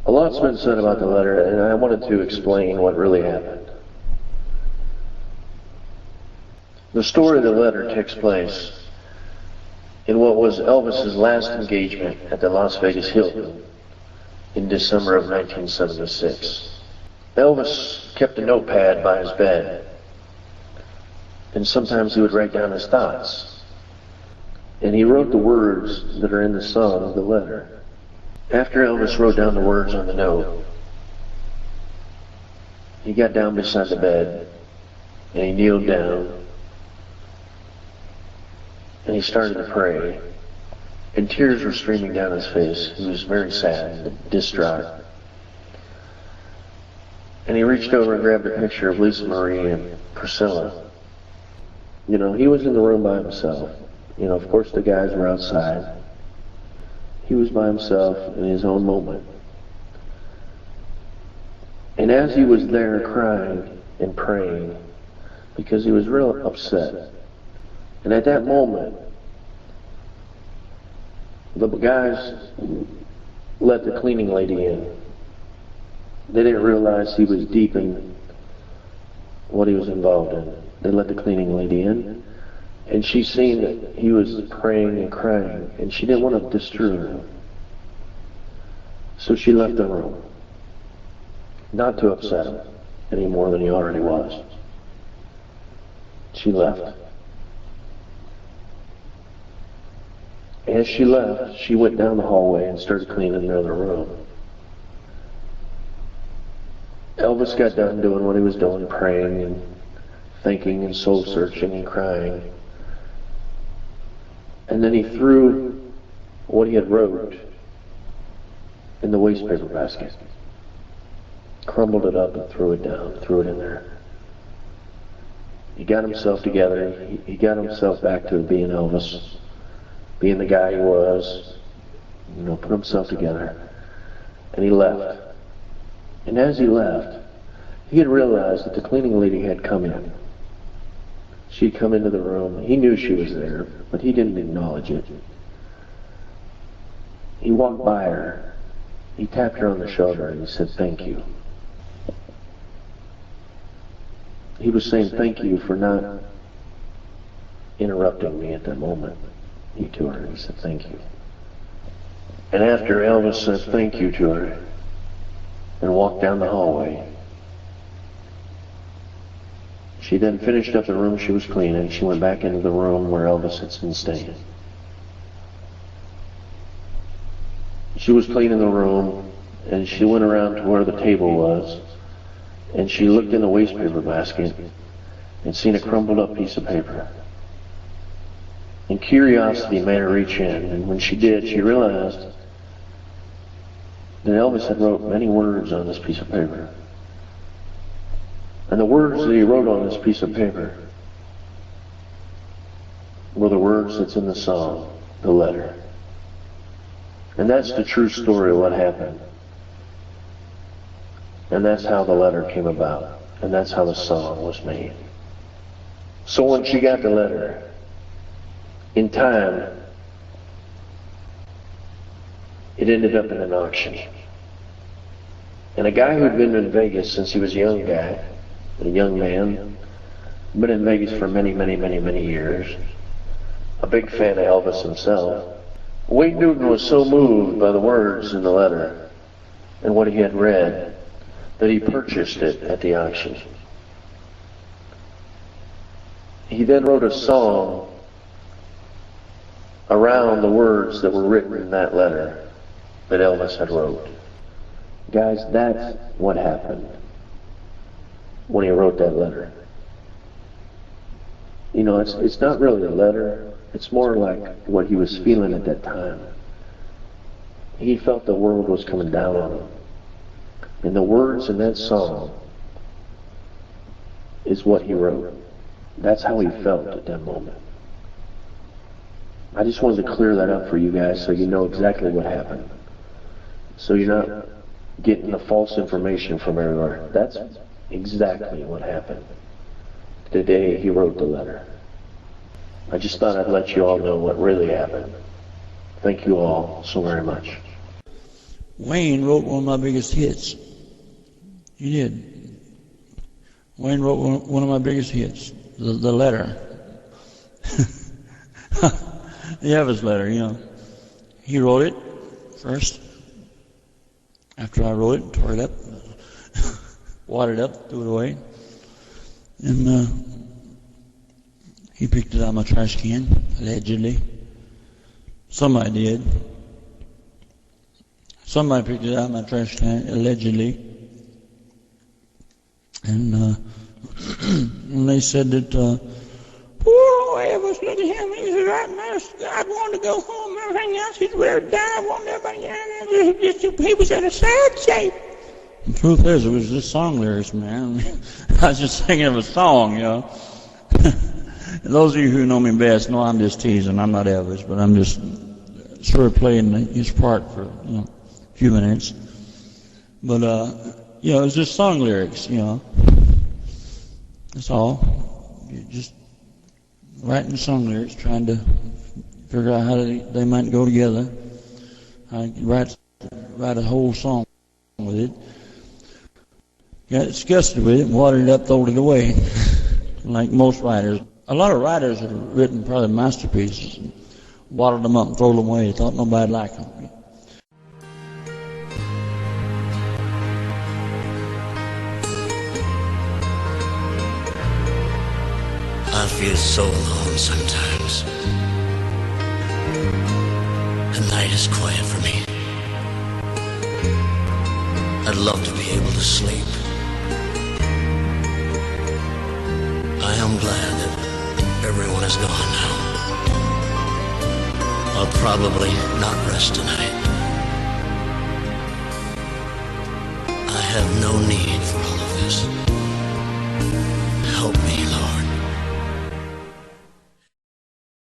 A lot's been said about the letter, and I wanted to explain what really happened. The story of the letter takes place in what was Elvis's last engagement at the Las Vegas Hilton in December of 1976. Elvis kept a notepad by his bed, and sometimes he would write down his thoughts. And he wrote the words that are in the song of the letter. After Elvis wrote down the words on the note, he got down beside the bed, and he kneeled down, and he started to pray. And tears were streaming down his face. He was very sad and distraught. And he reached over and grabbed a picture of Lisa Marie and Priscilla. You know, he was in the room by himself. You know, of course the guys were outside. He was by himself in his own moment. And as he was there crying and praying, because he was real upset, and at that moment, the guys let the cleaning lady in. They didn't realize he was deep in what he was involved in. They let the cleaning lady in, and she seen that he was praying and crying, and she didn't want to disturb him. So she left the room, not to upset him any more than he already was. She left. As she left, she went down the hallway and started cleaning another room. Elvis got done doing what he was doing, praying and thinking and soul-searching and crying. And then he threw what he had wrote in the wastepaper basket. Crumbled it up and threw it down, threw it in there. He got himself together. He got himself back to being Elvis, being the guy he was, you know, put himself together. And he left. And as he left, he had realized that the cleaning lady had come in. She'd come into the room. He knew she was there, but he didn't acknowledge it. He walked by her. He tapped her on the shoulder and he said, "Thank you." He was saying thank you for not interrupting me at that moment. He to her, he said, "Thank you." And after Elvis said thank you to her and walked down the hallway, she then finished up the room she was cleaning. She went back into the room where Elvis had been staying. She was cleaning the room, and she went around to where the table was, and she looked in the wastepaper basket and seen a crumpled up piece of paper. And curiosity made her reach in, and when she did, she realized that Elvis had wrote many words on this piece of paper. And the words that he wrote on this piece of paper were the words that's in the song, the letter. And that's the true story of what happened. And that's how the letter came about. And that's how the song was made. So when she got the letter, in time, it ended up in an auction. And a guy who'd been in Vegas since he was a young man, been in Vegas for many, many, many, many years, a big fan of Elvis himself, Wade Newton was so moved by the words in the letter and what he had read that he purchased it at the auction. He then wrote a song around the words that were written in that letter that Elvis had wrote. Guys, that's what happened when he wrote that letter. You know, it's not really a letter. It's more like what he was feeling at that time. He felt the world was coming down on him. And the words in that song is what he wrote. That's how he felt at that moment. I just wanted to clear that up for you guys so you know exactly what happened. So you're not getting the false information from everywhere. That's exactly what happened the day he wrote the letter. I just thought I'd let you all know what really happened. Thank you all so very much. Wayne wrote one of my biggest hits. He did. Wayne wrote one of my biggest hits, the letter. The Elvis letter, you know. He wrote it first. After I wrote it, tore it up, wadded it up, threw it away. And he picked it out of my trash can, allegedly. Somebody did. Somebody picked it out of my trash can, allegedly. And and they said that, poor Elvis, look at him, he's right now. God wanted to go home, everything else, he'd rather die, wanted everybody, he was in a sad shape. The truth is, it was just song lyrics, man. I was just singing of a song, you know. Those of you who know me best know I'm just teasing. I'm not Elvis, but I'm just sort of playing his part for, you know, a few minutes. But, you know, it was just song lyrics, you know. That's all. You're just writing song lyrics, trying to figure out how they might go together. I write a whole song with it. Got disgusted with it and watered it up, thrown it away, like most writers. A lot of writers have written probably masterpieces and watered them up and thrown them away. Thought nobody'd like them. I feel so alone sometimes. The night is quiet for me. I'd love to be able to sleep. I am glad that everyone is gone now. I'll probably not rest tonight. I have no need for all of this.